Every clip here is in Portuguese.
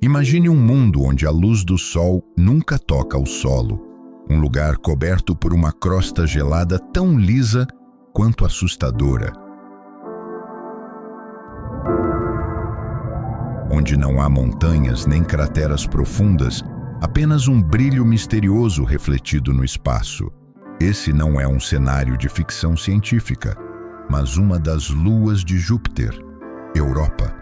Imagine um mundo onde a luz do sol nunca toca o solo, um lugar coberto por uma crosta gelada tão lisa quanto assustadora, onde não há montanhas nem crateras profundas, apenas um brilho misterioso refletido no espaço. Esse não é um cenário de ficção científica, mas uma das luas de Júpiter, Europa.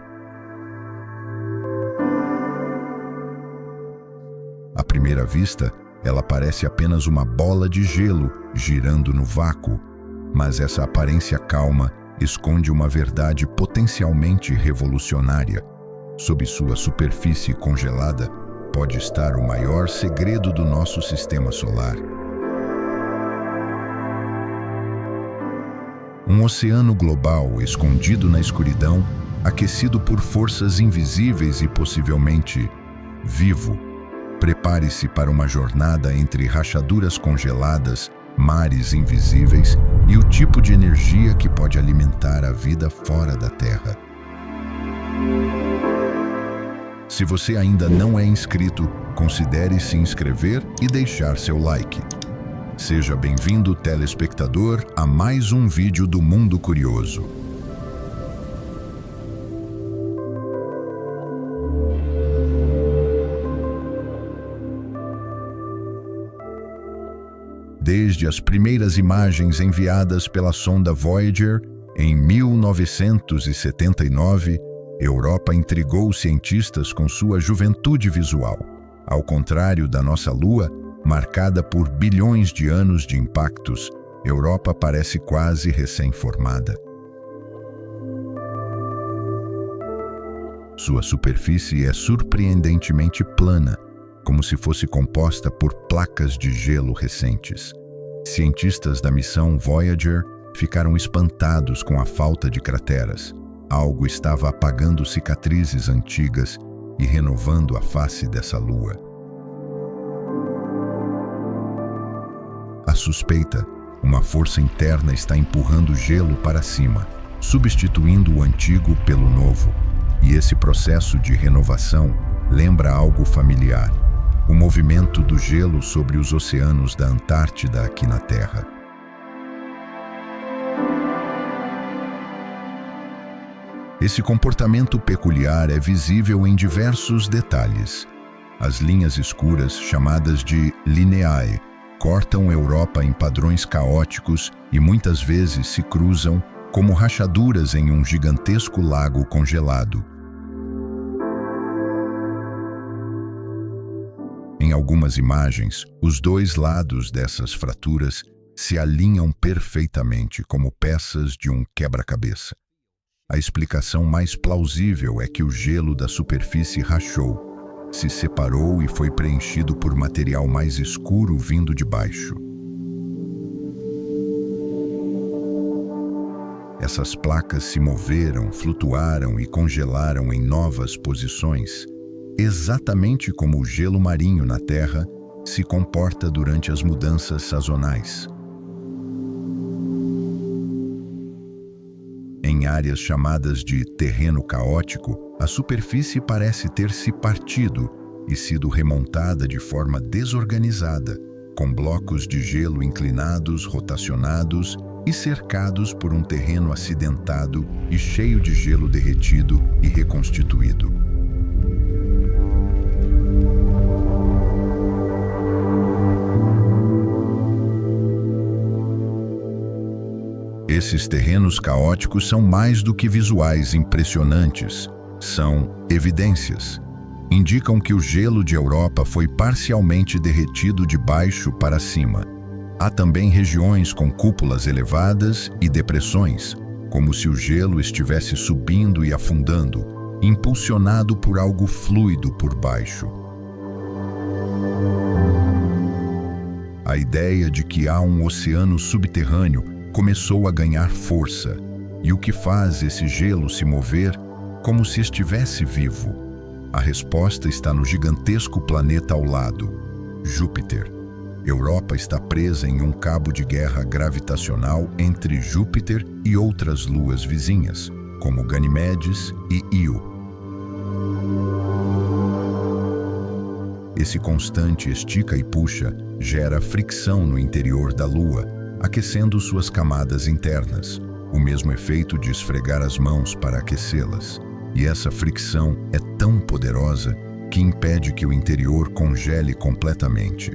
À primeira vista, ela parece apenas uma bola de gelo girando no vácuo, mas essa aparência calma esconde uma verdade potencialmente revolucionária. Sob sua superfície congelada, pode estar o maior segredo do nosso sistema solar. Um oceano global escondido na escuridão, aquecido por forças invisíveis e possivelmente vivo. Prepare-se para uma jornada entre rachaduras congeladas, mares invisíveis e o tipo de energia que pode alimentar a vida fora da Terra. Se você ainda não é inscrito, considere se inscrever e deixar seu like. Seja bem-vindo, telespectador, a mais um vídeo do Mundo Curioso. Desde as primeiras imagens enviadas pela sonda Voyager em 1979, Europa intrigou os cientistas com sua juventude visual. Ao contrário da nossa Lua, marcada por bilhões de anos de impactos, Europa parece quase recém-formada. Sua superfície é surpreendentemente plana, como se fosse composta por placas de gelo recentes. Cientistas da missão Voyager ficaram espantados com a falta de crateras. Algo estava apagando cicatrizes antigas e renovando a face dessa lua. A suspeita, uma força interna está empurrando o gelo para cima, substituindo o antigo pelo novo. E esse processo de renovação lembra algo familiar: o movimento do gelo sobre os oceanos da Antártida aqui na Terra. Esse comportamento peculiar é visível em diversos detalhes. As linhas escuras, chamadas de lineae, cortam a Europa em padrões caóticos e muitas vezes se cruzam como rachaduras em um gigantesco lago congelado. Em algumas imagens, os dois lados dessas fraturas se alinham perfeitamente como peças de um quebra-cabeça. A explicação mais plausível é que o gelo da superfície rachou, se separou e foi preenchido por material mais escuro vindo de baixo. Essas placas se moveram, flutuaram e congelaram em novas posições, exatamente como o gelo marinho na Terra se comporta durante as mudanças sazonais. Em áreas chamadas de terreno caótico, a superfície parece ter se partido e sido remontada de forma desorganizada, com blocos de gelo inclinados, rotacionados e cercados por um terreno acidentado e cheio de gelo derretido e reconstituído. Esses terrenos caóticos são mais do que visuais impressionantes, são evidências. Indicam que o gelo de Europa foi parcialmente derretido de baixo para cima. Há também regiões com cúpulas elevadas e depressões, como se o gelo estivesse subindo e afundando, impulsionado por algo fluido por baixo. A ideia de que há um oceano subterrâneo começou a ganhar força, e o que faz esse gelo se mover como se estivesse vivo? A resposta está no gigantesco planeta ao lado, Júpiter. Europa está presa em um cabo de guerra gravitacional entre Júpiter e outras luas vizinhas, como Ganimedes e Io. Esse constante estica e puxa gera fricção no interior da Lua, aquecendo suas camadas internas, o mesmo efeito de esfregar as mãos para aquecê-las. E essa fricção é tão poderosa que impede que o interior congele completamente.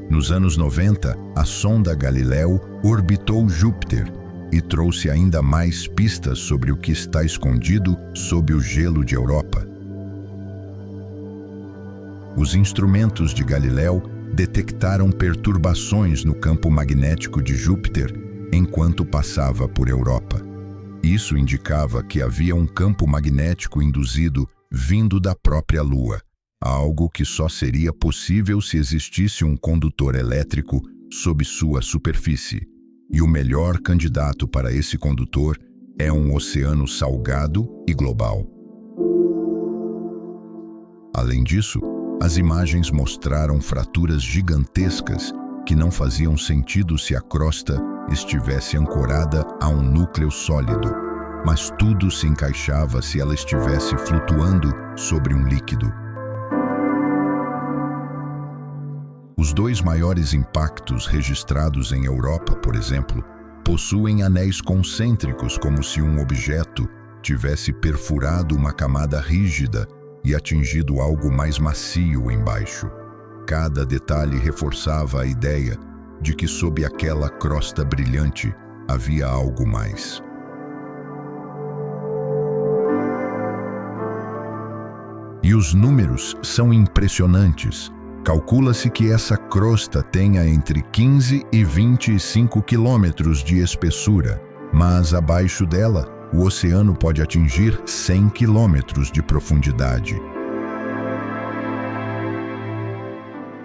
Nos anos 90, a sonda Galileu orbitou Júpiter e trouxe ainda mais pistas sobre o que está escondido sob o gelo de Europa. Os instrumentos de Galileu detectaram perturbações no campo magnético de Júpiter enquanto passava por Europa. Isso indicava que havia um campo magnético induzido vindo da própria Lua, algo que só seria possível se existisse um condutor elétrico sob sua superfície. E o melhor candidato para esse condutor é um oceano salgado e global. Além disso, as imagens mostraram fraturas gigantescas que não faziam sentido se a crosta estivesse ancorada a um núcleo sólido, mas tudo se encaixava se ela estivesse flutuando sobre um líquido. Os dois maiores impactos registrados em Europa, por exemplo, possuem anéis concêntricos, como se um objeto tivesse perfurado uma camada rígida e atingido algo mais macio embaixo. Cada detalhe reforçava a ideia de que sob aquela crosta brilhante havia algo mais. E os números são impressionantes. Calcula-se que essa crosta tenha entre 15 e 25 quilômetros de espessura, mas abaixo dela, o oceano pode atingir 100 quilômetros de profundidade.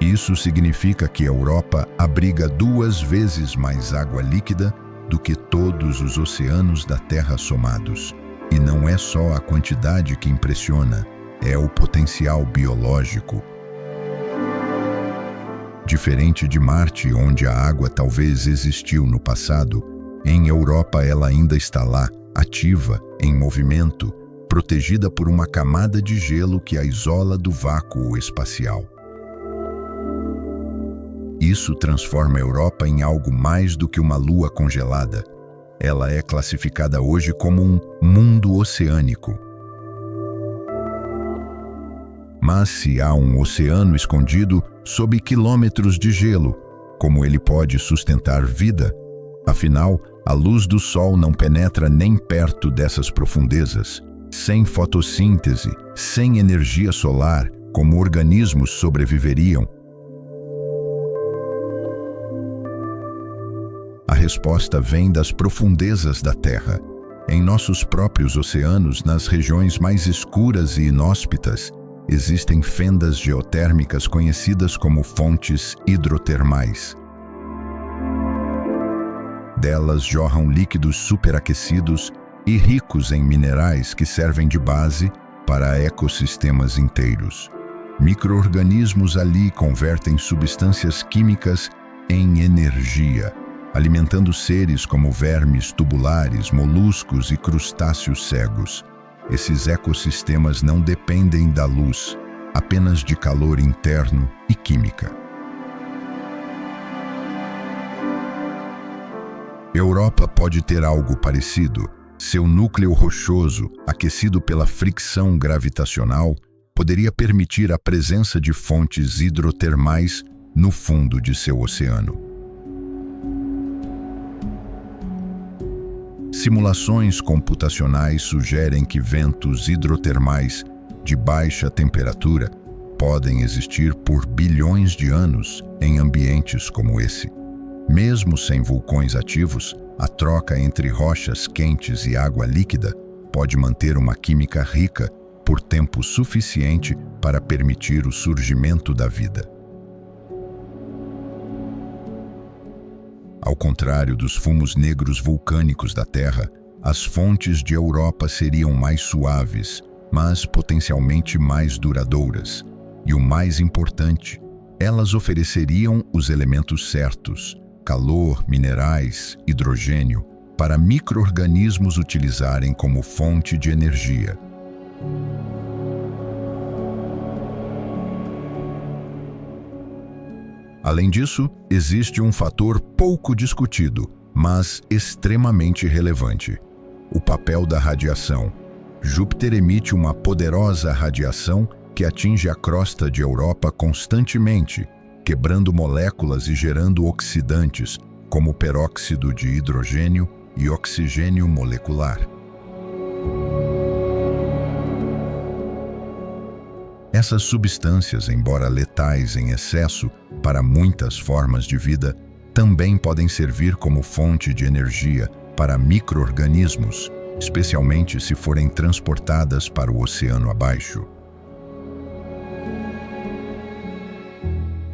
Isso significa que a Europa abriga 2 vezes mais água líquida do que todos os oceanos da Terra somados. E não é só a quantidade que impressiona, é o potencial biológico. Diferente de Marte, onde a água talvez existiu no passado, em Europa ela ainda está lá, ativa, em movimento, protegida por uma camada de gelo que a isola do vácuo espacial. Isso transforma a Europa em algo mais do que uma lua congelada. Ela é classificada hoje como um mundo oceânico. Mas se há um oceano escondido sob quilômetros de gelo, como ele pode sustentar vida? Afinal, a luz do Sol não penetra nem perto dessas profundezas. Sem fotossíntese, sem energia solar, como organismos sobreviveriam? A resposta vem das profundezas da Terra. Em nossos próprios oceanos, nas regiões mais escuras e inóspitas, existem fendas geotérmicas conhecidas como fontes hidrotermais. Delas jorram líquidos superaquecidos e ricos em minerais que servem de base para ecossistemas inteiros. Micro-organismos ali convertem substâncias químicas em energia, alimentando seres como vermes tubulares, moluscos e crustáceos cegos. Esses ecossistemas não dependem da luz, apenas de calor interno e química. Europa pode ter algo parecido. Seu núcleo rochoso, aquecido pela fricção gravitacional, poderia permitir a presença de fontes hidrotermais no fundo de seu oceano. Simulações computacionais sugerem que ventos hidrotermais de baixa temperatura podem existir por bilhões de anos em ambientes como esse. Mesmo sem vulcões ativos, a troca entre rochas quentes e água líquida pode manter uma química rica por tempo suficiente para permitir o surgimento da vida. Ao contrário dos fumos negros vulcânicos da Terra, as fontes de Europa seriam mais suaves, mas potencialmente mais duradouras. E o mais importante, elas ofereceriam os elementos certos, calor, minerais, hidrogênio, para micro-organismos utilizarem como fonte de energia. Além disso, existe um fator pouco discutido, mas extremamente relevante: o papel da radiação. Júpiter emite uma poderosa radiação que atinge a crosta de Europa constantemente, quebrando moléculas e gerando oxidantes, como peróxido de hidrogênio e oxigênio molecular. Essas substâncias, embora letais em excesso para muitas formas de vida, também podem servir como fonte de energia para micro-organismos, especialmente se forem transportadas para o oceano abaixo.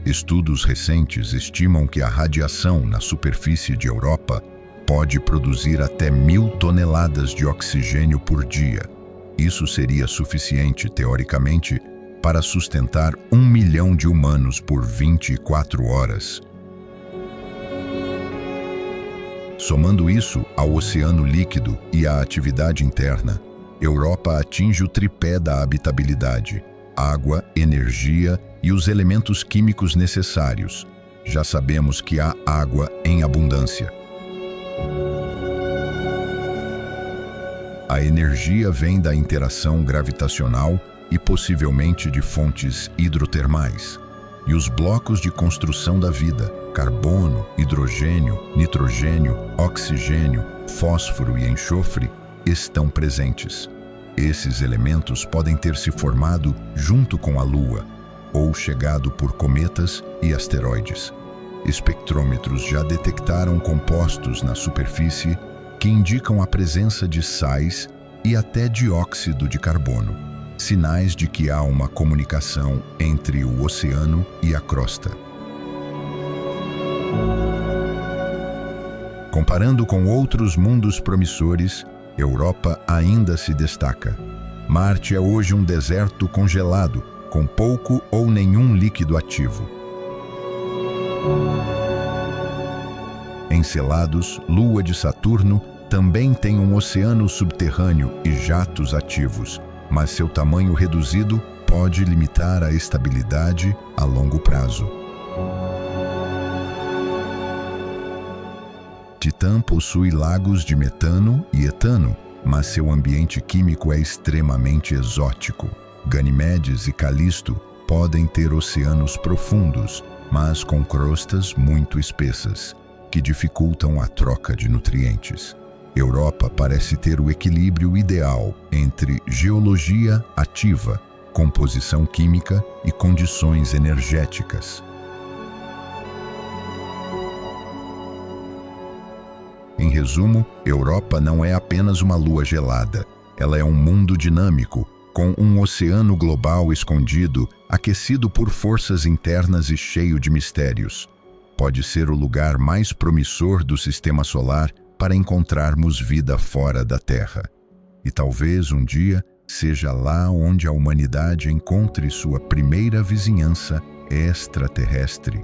Estudos recentes estimam que a radiação na superfície de Europa pode produzir até 1.000 toneladas de oxigênio por dia. Isso seria suficiente, teoricamente, para sustentar 1 milhão de humanos por 24 horas. Somando isso ao oceano líquido e à atividade interna, Europa atinge o tripé da habitabilidade: água, energia e os elementos químicos necessários. Já sabemos que há água em abundância. A energia vem da interação gravitacional e possivelmente de fontes hidrotermais. E os blocos de construção da vida, carbono, hidrogênio, nitrogênio, oxigênio, fósforo e enxofre, estão presentes. Esses elementos podem ter se formado junto com a Lua, ou chegado por cometas e asteroides. Espectrômetros já detectaram compostos na superfície que indicam a presença de sais e até dióxido de carbono, sinais de que há uma comunicação entre o oceano e a crosta. Comparando com outros mundos promissores, Europa ainda se destaca. Marte é hoje um deserto congelado, com pouco ou nenhum líquido ativo. Encelados, Lua de Saturno, também tem um oceano subterrâneo e jatos ativos, mas seu tamanho reduzido pode limitar a estabilidade a longo prazo. Titã possui lagos de metano e etano, mas seu ambiente químico é extremamente exótico. Ganimedes e Calisto podem ter oceanos profundos, mas com crostas muito espessas, que dificultam a troca de nutrientes. Europa parece ter o equilíbrio ideal entre geologia ativa, composição química e condições energéticas. Em resumo, Europa não é apenas uma lua gelada, ela é um mundo dinâmico, com um oceano global escondido, aquecido por forças internas e cheio de mistérios. Pode ser o lugar mais promissor do Sistema Solar para encontrarmos vida fora da Terra. E talvez um dia seja lá onde a humanidade encontre sua primeira vizinhança extraterrestre,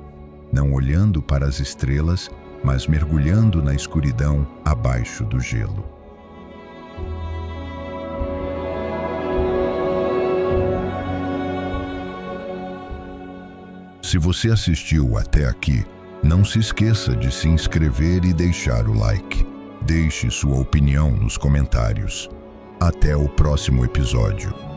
não olhando para as estrelas, mas mergulhando na escuridão abaixo do gelo. Se você assistiu até aqui, não se esqueça de se inscrever e deixar o like. Deixe sua opinião nos comentários. Até o próximo episódio.